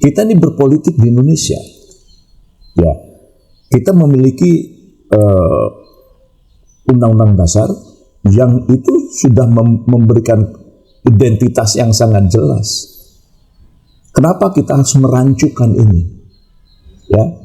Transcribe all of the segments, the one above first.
Kita ini berpolitik di Indonesia. Ya, kita memiliki undang-undang dasar yang itu sudah memberikan identitas yang sangat jelas. Kenapa kita harus merancukan ini? Ya,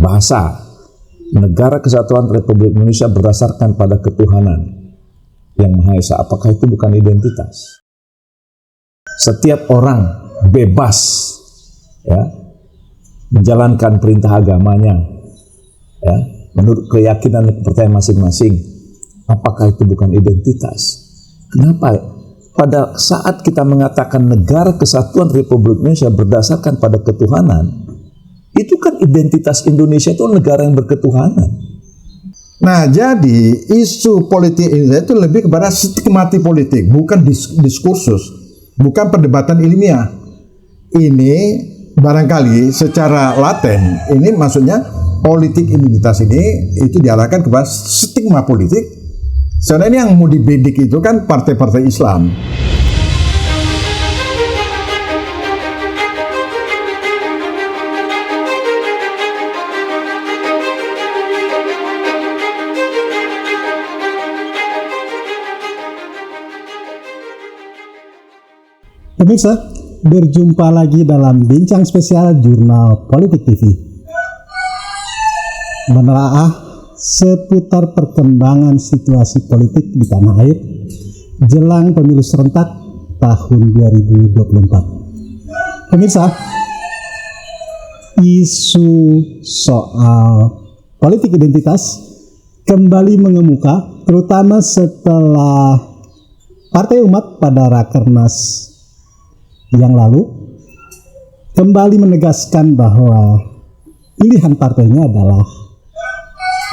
bahasa Negara Kesatuan Republik Indonesia berdasarkan pada ketuhanan yang Maha Esa. Apakah itu bukan identitas? Setiap orang bebas ya menjalankan perintah agamanya ya menurut keyakinan dan kepercayaan masing-masing. Apakah itu bukan identitas? Kenapa? Pada saat kita mengatakan Negara Kesatuan Republik Indonesia berdasarkan pada ketuhanan, itu kan identitas Indonesia itu negara yang berketuhanan. Nah, jadi isu politik Indonesia itu lebih kepada stigmati politik, bukan diskursus, bukan perdebatan ilmiah. Ini barangkali secara laten, ini maksudnya politik identitas ini itu diarahkan kepada stigma politik. Sebenarnya yang mau dibidik itu kan partai-partai Islam. Pemirsa, berjumpa lagi dalam bincang spesial Jurnal Politik TV. Menelaah seputar perkembangan situasi politik di tanah air jelang pemilu serentak tahun 2024. Pemirsa, isu soal politik identitas kembali mengemuka, terutama setelah Partai Umat pada Rakernas yang lalu kembali menegaskan bahwa pilihan partainya adalah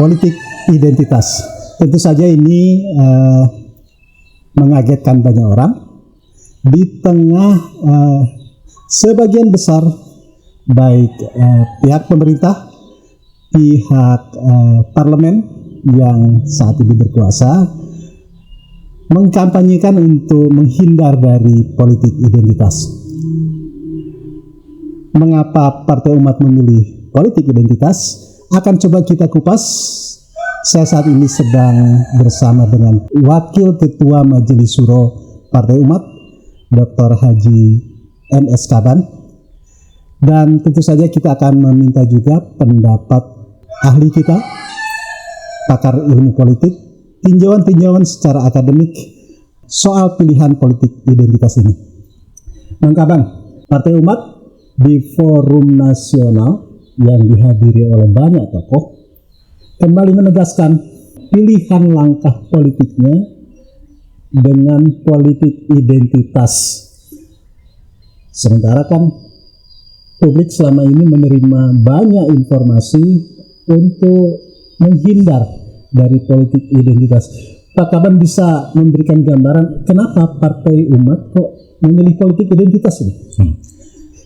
politik identitas. Tentu saja ini mengagetkan banyak orang di tengah sebagian besar baik pihak pemerintah, pihak parlemen yang saat ini berkuasa mengkampanyekan untuk menghindar dari politik identitas. Mengapa Partai Umat memilih politik identitas? Akan coba kita kupas. Saya saat ini sedang bersama dengan Wakil Ketua Majelis Syuro Partai Umat, Dr. Haji M.S. Kaban. Dan tentu saja kita akan meminta juga pendapat ahli kita, pakar ilmu politik, tinjauan-tinjauan secara akademik soal pilihan politik identitas ini. Bang Kaban, Partai Umat di forum nasional yang dihadiri oleh banyak tokoh kembali menegaskan pilihan langkah politiknya dengan politik identitas. Sementara kan publik selama ini menerima banyak informasi untuk menghindar dari politik identitas. Pak Kaban bisa memberikan gambaran kenapa Partai Umat kok memilih politik identitas ini?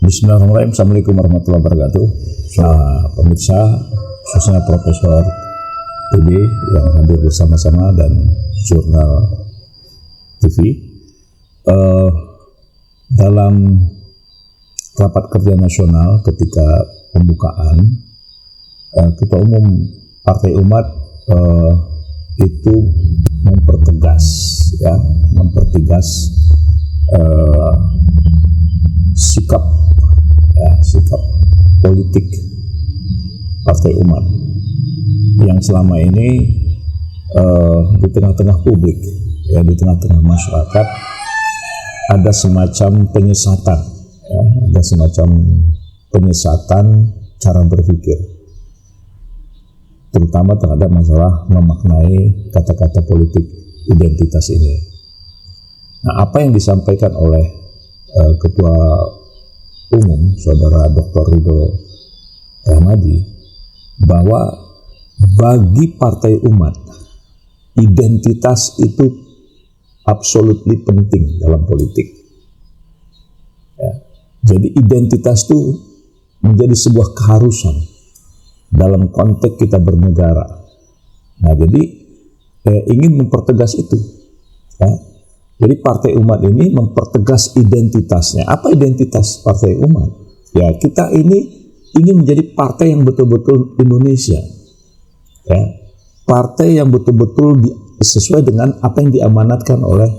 Bismillahirrahmanirrahim. Assalamualaikum warahmatullahi wabarakatuh. Pemirsa, khususnya Profesor TB yang hadir bersama-sama dan Jurnal TV. Dalam rapat kerja nasional ketika pembukaan, Ketua Umum Partai Umat itu mempertegas sikap politik Partai Umat yang selama ini di tengah-tengah publik, ya, di tengah-tengah masyarakat ada semacam penyesatan cara berpikir, terutama terhadap masalah memaknai kata-kata politik identitas ini. Nah, apa yang disampaikan oleh Ketua Umum Saudara Dr. Ridho Ramadi, bahwa bagi Partai Umat identitas itu absolutely penting dalam politik. Ya. Jadi identitas itu menjadi sebuah keharusan dalam konteks kita bernegara. Nah, jadi ingin mempertegas itu. Ya. Jadi Partai Umat ini mempertegas identitasnya. Apa identitas Partai Umat? Ya, kita ini ingin menjadi partai yang betul-betul Indonesia. Ya, partai yang betul-betul sesuai dengan apa yang diamanatkan oleh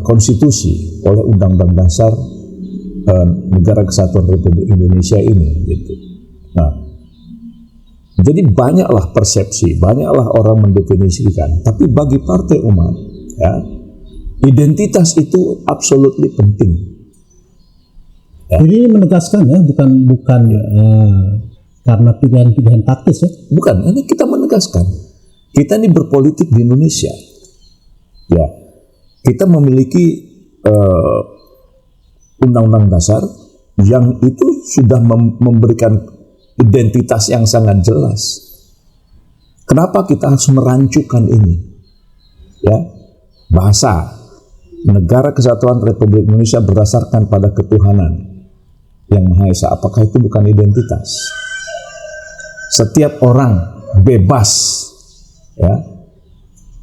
konstitusi, oleh Undang-Undang Dasar Negara Kesatuan Republik Indonesia ini, gitu. Nah, jadi banyaklah persepsi, banyaklah orang mendefinisikan. Tapi bagi Partai Umat, ya, identitas itu absolutely penting. Ya. Jadi ini menegaskan ya, bukan karena pilihan-pilihan taktis ya. Bukan, ini kita menegaskan. Kita ini berpolitik di Indonesia. Ya, kita memiliki Undang-Undang Dasar yang itu sudah memberikan identitas yang sangat jelas. Kenapa kita harus merancukan ini? Ya, bahasa Negara Kesatuan Republik Indonesia berdasarkan pada ketuhanan yang Maha Esa. Apakah itu bukan identitas? Setiap orang bebas, ya,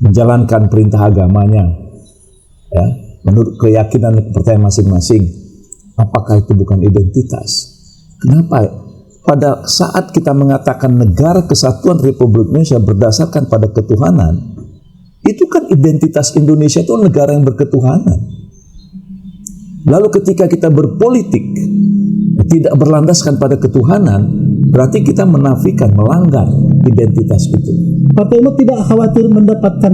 menjalankan perintah agamanya, ya, menurut keyakinan dan kepercayaan masing-masing. Apakah itu bukan identitas? Kenapa? Pada saat kita mengatakan Negara Kesatuan Republik Indonesia berdasarkan pada ketuhanan, itu kan identitas Indonesia itu negara yang berketuhanan. Lalu ketika kita berpolitik tidak berlandaskan pada ketuhanan, berarti kita menafikan, melanggar identitas itu. Partai Umat tidak khawatir mendapatkan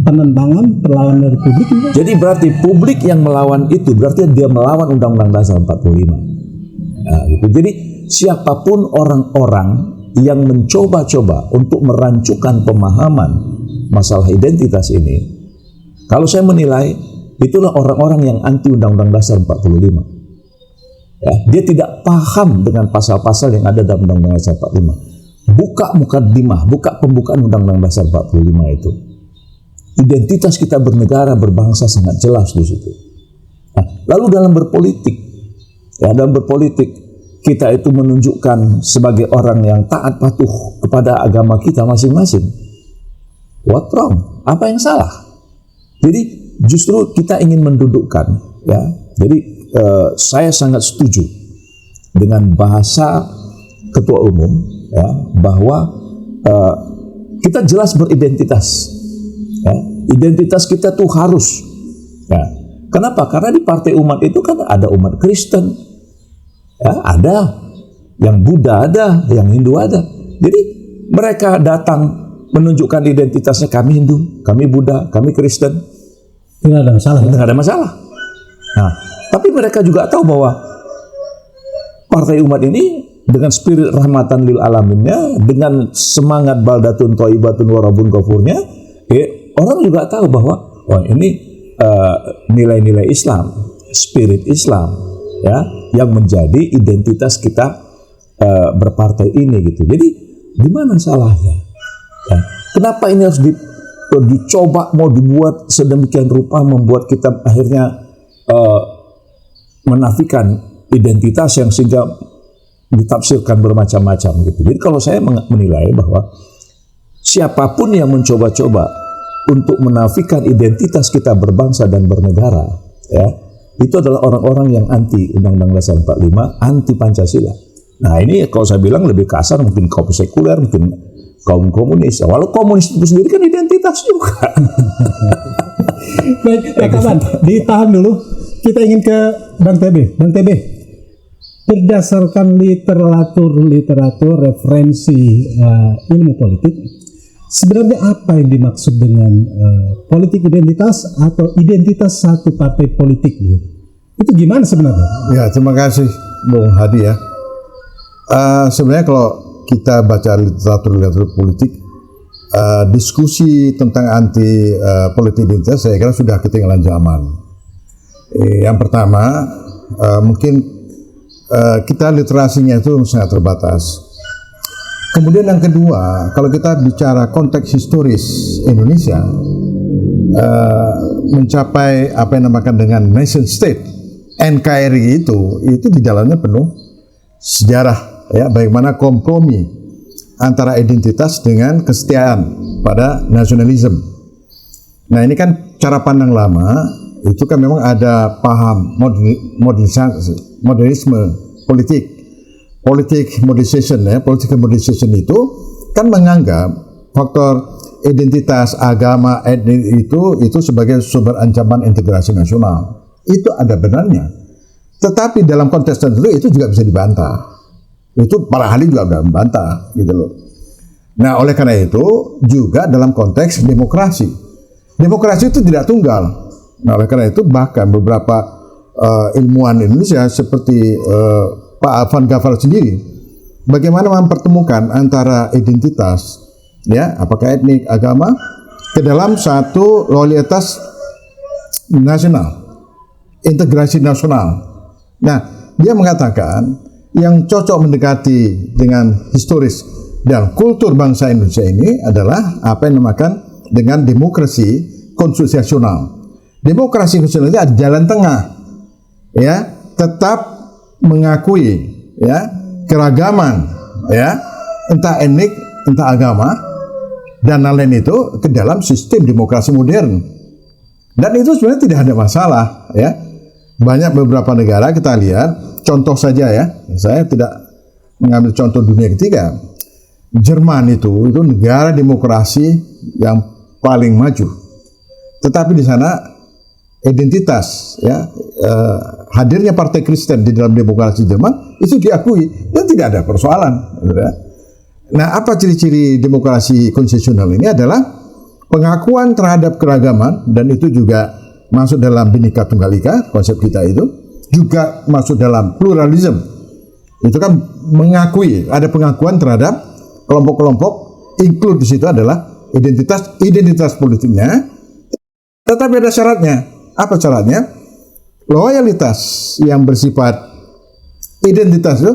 penentangan, perlawanan dari publik. Jadi berarti publik yang melawan itu berarti dia melawan Undang-Undang Dasar 45. Nah, gitu. Jadi siapapun orang-orang yang mencoba-coba untuk merancukan pemahaman masalah identitas ini, kalau saya menilai itulah orang-orang yang anti Undang-Undang Dasar 45. Ya, dia tidak paham dengan pasal-pasal yang ada dalam Undang-Undang Dasar 45. Buka mukaddimah, buka pembukaan Undang-Undang Dasar 45 itu. Identitas kita bernegara, berbangsa sangat jelas di situ. Nah, lalu dalam berpolitik, kita itu menunjukkan sebagai orang yang taat patuh kepada agama kita masing-masing. What wrong? Apa yang salah? Jadi justru kita ingin mendudukkan, ya. Jadi saya sangat setuju dengan bahasa Ketua Umum, ya, bahwa kita jelas beridentitas. Ya, identitas kita tuh harus. Ya. Kenapa? Karena di Partai Umat itu kan ada umat Kristen, ya, ada yang Buddha, ada yang Hindu, ada. Jadi mereka datang menunjukkan identitasnya, kami Hindu, kami Buddha, kami Kristen. Tidak ada masalah. Tidak ada masalah. Nah, tapi mereka juga tahu bahwa Partai Umat ini dengan spirit rahmatan lil alaminnya, dengan semangat baldatun thayyibatun warabun ghafurnya, orang juga tahu bahwa ini nilai-nilai Islam, spirit Islam, ya, yang menjadi identitas kita berpartai ini, gitu. Jadi di mana salahnya? Ya, kenapa ini harus dicoba mau dibuat sedemikian rupa membuat kita akhirnya menafikan identitas yang sehingga ditafsirkan bermacam-macam, gitu. Jadi kalau saya menilai bahwa siapapun yang mencoba-coba untuk menafikan identitas kita berbangsa dan bernegara, ya, itu adalah orang-orang yang anti Undang-Undang Dasar 45, anti Pancasila. Nah, ini kalau saya bilang lebih kasar, mungkin kaum sekuler, mungkin kaum komunis. Walau komunis itu sendiri kan identitas juga. Baik, kawan, ditahan dulu. Kita ingin ke Bang TB. Bang TB, berdasarkan literatur referensi ilmu politik, sebenarnya apa yang dimaksud dengan politik identitas atau identitas satu partai politik? Itu gimana sebenarnya? Ya, terima kasih Bung Hadi ya. Sebenarnya kalau kita baca literatur politik, diskusi tentang anti politik identitas saya kira sudah ketinggalan zaman. Yang pertama, mungkin kita literasinya itu sangat terbatas. Kemudian yang kedua, kalau kita bicara konteks historis Indonesia, mencapai apa yang dinamakan dengan nation state, NKRI itu di dalamnya penuh sejarah, ya, bagaimana kompromi antara identitas dengan kesetiaan pada nasionalisme. Nah, ini kan cara pandang lama, itu kan memang ada paham modernisme politik modernization ya, political modernization itu kan menganggap faktor identitas, agama, etnis itu sebagai sumber ancaman integrasi nasional. Itu ada benarnya. Tetapi dalam konteks tertentu itu juga bisa dibantah. Itu para ahli juga sudah membantah gitu loh. Nah, oleh karena itu juga dalam konteks demokrasi. Demokrasi itu tidak tunggal. Nah, oleh karena itu bahkan beberapa ilmuwan Indonesia seperti Pak Van Gavel sendiri bagaimana mempertemukan antara identitas ya, apakah etnik, agama ke dalam satu loyalitas nasional, integrasi nasional. Nah, dia mengatakan yang cocok mendekati dengan historis dan kultur bangsa Indonesia ini adalah apa yang dinamakan dengan demokrasi konstitusional. Demokrasi konstitusional itu ada jalan tengah, ya, tetap mengakui ya keragaman, ya, entah etnik, entah agama dan lain-lain itu ke dalam sistem demokrasi modern. Dan itu sebenarnya tidak ada masalah ya. Banyak beberapa negara kita lihat, contoh saja ya, saya tidak mengambil contoh dunia ketiga. Jerman itu negara demokrasi yang paling maju. Tetapi di sana identitas ya hadirnya Partai Kristen di dalam demokrasi Jerman itu diakui dan tidak ada persoalan. Ya. Nah, apa ciri-ciri demokrasi konstitusional ini adalah pengakuan terhadap keragaman, dan itu juga masuk dalam Bhinneka Tunggal Ika, konsep kita itu, juga masuk dalam pluralisme. Itu kan mengakui, ada pengakuan terhadap kelompok-kelompok, include di situ adalah identitas politiknya, tetapi ada syaratnya. Apa syaratnya? Loyalitas yang bersifat identitas itu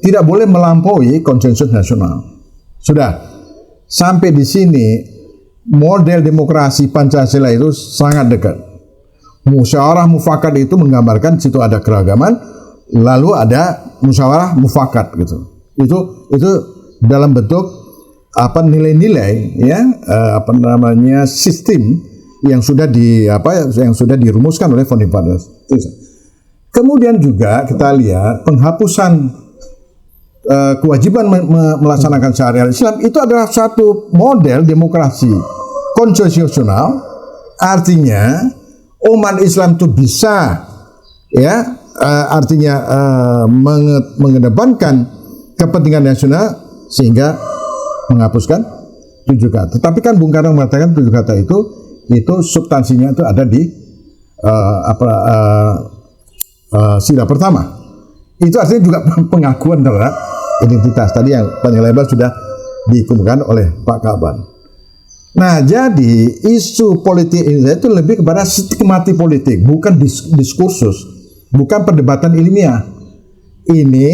tidak boleh melampaui konsensus nasional. Sudah, sampai di sini model demokrasi Pancasila itu sangat dekat. Musyawarah mufakat itu menggambarkan situ ada keragaman, lalu ada musyawarah mufakat gitu. Itu dalam bentuk apa nilai-nilai ya sistem yang sudah dirumuskan oleh founding fathers. Kemudian juga kita lihat penghapusan kewajiban melaksanakan syariat Islam itu adalah satu model demokrasi konstitusional. Artinya umat Islam itu bisa ya mengedepankan kepentingan nasional sehingga menghapuskan 7 kata. Tetapi kan Bung Karno mengatakan 7 kata itu substansinya itu ada di sila pertama. Itu artinya juga pengakuan terhadap identitas. Tadi yang panjang lebar sudah dikemukakan oleh Pak Kaban. Nah, jadi isu politik ini itu lebih kepada stigmati politik, bukan diskursus, bukan perdebatan ilmiah. Ini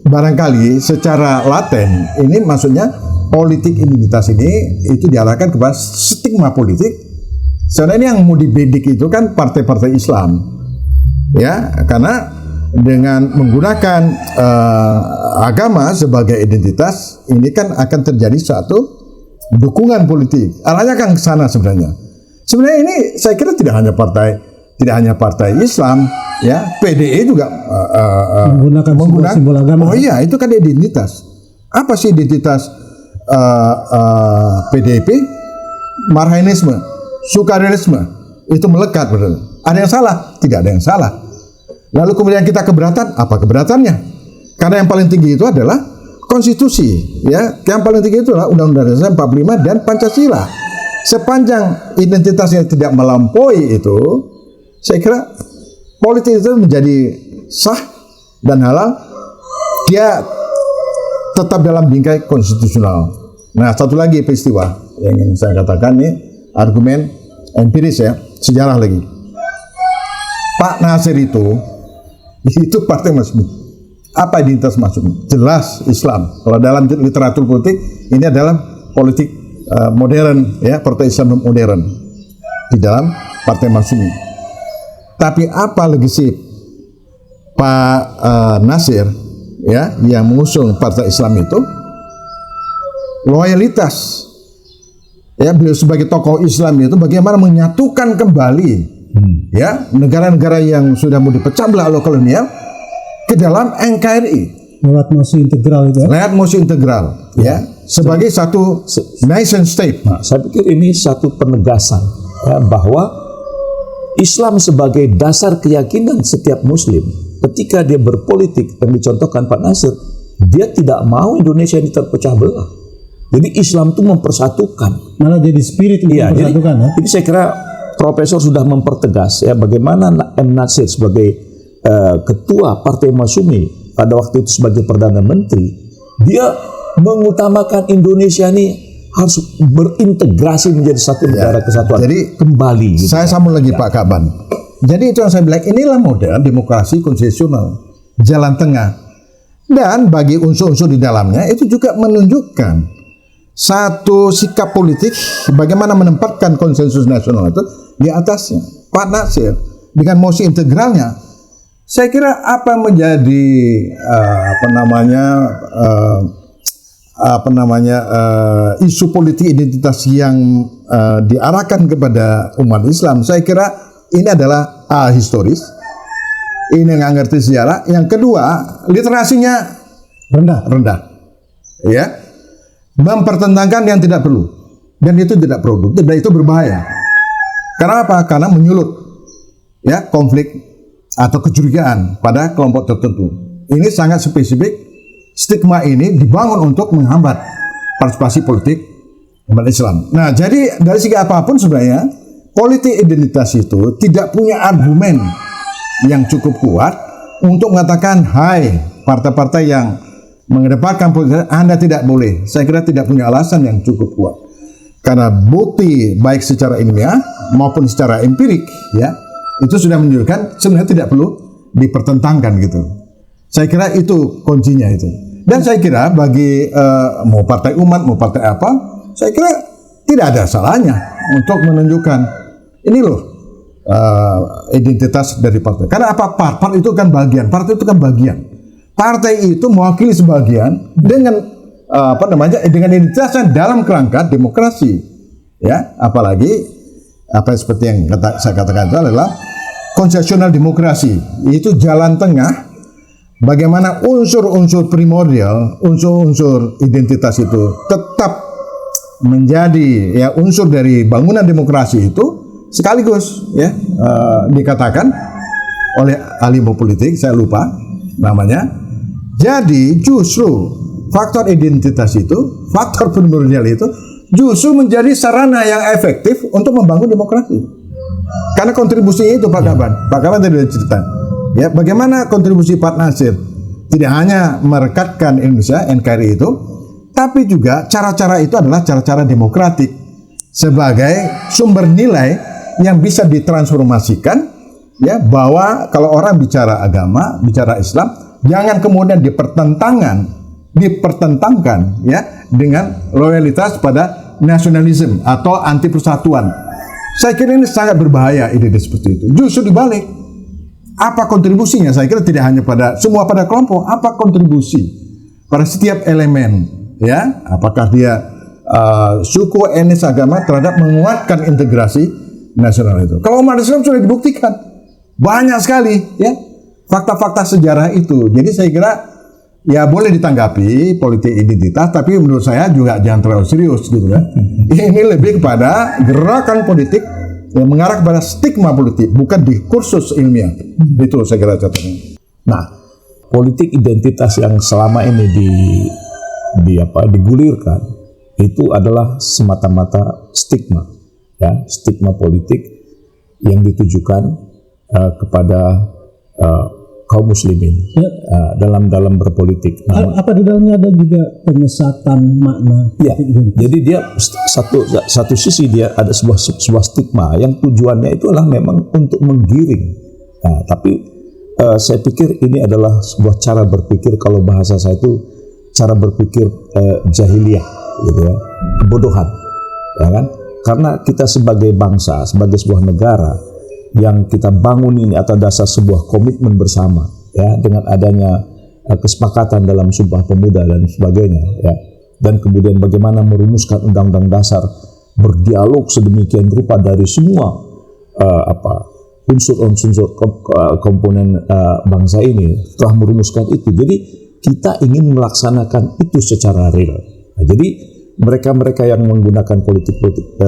barangkali secara laten, ini maksudnya politik identitas ini itu diarahkan kepada stigma politik. Sebenarnya ini yang mau dibidik itu kan partai-partai Islam, ya, karena dengan menggunakan agama sebagai identitas, ini kan akan terjadi suatu dukungan politik. Arahnya kan ke sana sebenarnya. Sebenarnya ini saya kira tidak hanya partai Islam, ya, PDI juga menggunakan simbol agama. Oh iya, itu kan identitas. Apa sih identitas PDIP? Marhainisme, Sukarisme, itu melekat betul. Ada yang salah? Tidak ada yang salah. Lalu kemudian kita keberatan, apa keberatannya? Karena yang paling tinggi itu adalah konstitusi, ya. Yang paling tinggi itu adalah Undang-Undang Dasar 45 dan Pancasila. Sepanjang identitasnya tidak melampaui itu, saya kira politik itu menjadi sah dan halal. Dia tetap dalam bingkai konstitusional. Nah, satu lagi peristiwa yang ingin saya katakan ini argumen empiris ya, sejarah lagi. Pak Nasir itu partai Masyumi. Apa identitas Masyumi? Jelas Islam. Kalau dalam literatur politik ini adalah politik modern, ya, partai Islam modern di dalam partai Masyumi. Tapi apa legasi Pak Nasir, ya, yang mengusung partai Islam itu? Loyalitas, ya, beliau sebagai tokoh Islam itu bagaimana menyatukan kembali ya negara-negara yang sudah mau dipecah belah oleh kolonial ke dalam NKRI lewat mosi integral itu ya. lewat mosi integral ya sebagai satu nation state. Nah, saya pikir ini satu penegasan ya, bahwa Islam sebagai dasar keyakinan setiap Muslim ketika dia berpolitik yang dicontohkan Pak Nasir, dia tidak mau Indonesia ini terpecah belah. Jadi Islam itu mempersatukan. Malah jadi spirit untuk mempersatukan ya. Jadi saya kira Profesor sudah mempertegas ya bagaimana M. Nasir sebagai ketua Partai Masyumi pada waktu itu sebagai Perdana Menteri, dia mengutamakan Indonesia ini harus berintegrasi menjadi satu negara kesatuan. Jadi kembali. Gitu, saya sambung lagi Pak Kaban. Jadi itu yang saya bilang, inilah model demokrasi konstitusional, jalan tengah. Dan bagi unsur-unsur di dalamnya itu juga menunjukkan satu sikap politik bagaimana menempatkan konsensus nasional itu di atasnya. Pak Nasir dengan mosi integralnya, saya kira apa menjadi isu politik identitas yang diarahkan kepada umat Islam, saya kira ini adalah historis. Ini nggak ngerti sejarah. Yang kedua, literasinya rendah, ya, mempertentangkan yang tidak perlu, dan itu tidak produktif, dan itu berbahaya. Karena apa? Karena menyulut ya konflik atau kecurigaan pada kelompok tertentu. Ini sangat spesifik. Stigma ini dibangun untuk menghambat partisipasi politik umat Islam. Nah, jadi dari segi apapun sebenarnya politik identitas itu tidak punya argumen yang cukup kuat untuk mengatakan, hai partai-partai yang mengedepankan politik, Anda tidak boleh. Saya kira tidak punya alasan yang cukup kuat. Karena bukti baik secara ilmiah maupun secara empirik ya, itu sudah menunjukkan sebenarnya tidak perlu dipertentangkan gitu. Saya kira itu kuncinya itu. Dan saya kira bagi mau partai umat, mau partai apa, saya kira tidak ada salahnya untuk menunjukkan ini loh identitas dari partai. Karena apa? Partai itu kan bagian. Partai itu kan bagian. Partai itu mewakili sebagian dengan dengan identitasnya dalam kerangka demokrasi. Ya, apalagi apa seperti yang saya katakan itu adalah konstitusional demokrasi. Itu jalan tengah. Bagaimana unsur-unsur primordial, unsur-unsur identitas itu tetap menjadi ya unsur dari bangunan demokrasi itu sekaligus ya dikatakan oleh ahli politik, saya lupa namanya. Jadi justru faktor identitas itu, faktor primordial itu justru menjadi sarana yang efektif untuk membangun demokrasi. Karena kontribusinya itu Pak Kaban. Pak Kaban tadi sudah cerita. Ya, bagaimana kontribusi Pak Nasir tidak hanya merekatkan Indonesia NKRI itu, tapi juga cara-cara itu adalah cara-cara demokratik sebagai sumber nilai yang bisa ditransformasikan ya, bahwa kalau orang bicara agama, bicara Islam, jangan kemudian dipertentangkan ya dengan loyalitas pada nasionalisme atau anti persatuan. Saya kira ini sangat berbahaya ide seperti itu. Justru dibalik. Apa kontribusinya? Saya kira tidak hanya pada kelompok, apa kontribusi pada setiap elemen, ya? Apakah dia suku, etnis, agama terhadap menguatkan integrasi nasional itu. Kalau umat Islam sudah dibuktikan banyak sekali, ya, fakta-fakta sejarah itu. Jadi saya kira ya boleh ditanggapi politik identitas, tapi menurut saya juga jangan terlalu serius gitu kan. Ini lebih kepada gerakan politik yang mengarah kepada stigma politik, bukan diskursus ilmiah. Itu saya kira catatan. Nah, politik identitas yang selama ini digulirkan itu adalah semata-mata stigma, ya, stigma politik yang ditujukan kepada kaum muslimin dalam berpolitik. Apa di dalamnya ada juga penyesatan makna? Ya, jadi dia satu sisi dia ada sebuah stigma yang tujuannya itu adalah memang untuk menggiring. Nah, tapi saya pikir ini adalah sebuah cara berpikir, kalau bahasa saya itu cara berpikir jahiliyah, gitu ya, kebodohan, ya kan? Karena kita sebagai bangsa, sebagai sebuah negara yang kita bangun ini atas dasar sebuah komitmen bersama, ya, dengan adanya kesepakatan dalam Sumpah Pemuda dan sebagainya, ya, dan kemudian bagaimana merumuskan undang-undang dasar, berdialog sedemikian rupa dari semua unsur-unsur komponen bangsa ini, telah merumuskan itu. Jadi kita ingin melaksanakan itu secara real. Nah, jadi mereka-mereka yang menggunakan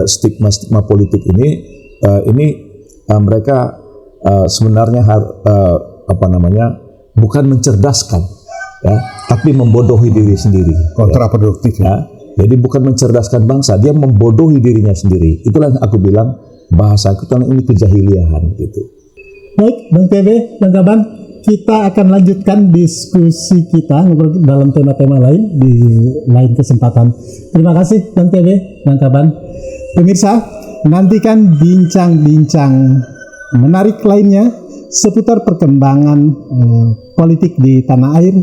stigma politik ini mereka sebenarnya bukan mencerdaskan, ya, tapi membodohi diri sendiri. Kontraproduktif. Ya. Jadi bukan mencerdaskan bangsa, dia membodohi dirinya sendiri. Itulah yang aku bilang bahasa kita ini kejahiliahan gitu. Baik, Bang TB, Bang Kaban, kita akan lanjutkan diskusi kita ngobrol dalam tema-tema lain di lain kesempatan. Terima kasih Bang TB, Bang Kaban. Pemirsa, nantikan bincang-bincang menarik lainnya seputar perkembangan politik di tanah air,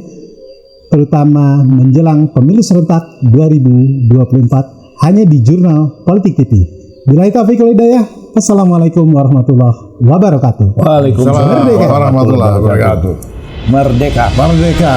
terutama menjelang pemilu serentak 2024 hanya di Jurnal Politik TV. Billahi taufiq wal hidayah. Assalamualaikum warahmatullahi wabarakatuh. Waalaikumsalam warahmatullahi wabarakatuh. Merdeka. Merdeka.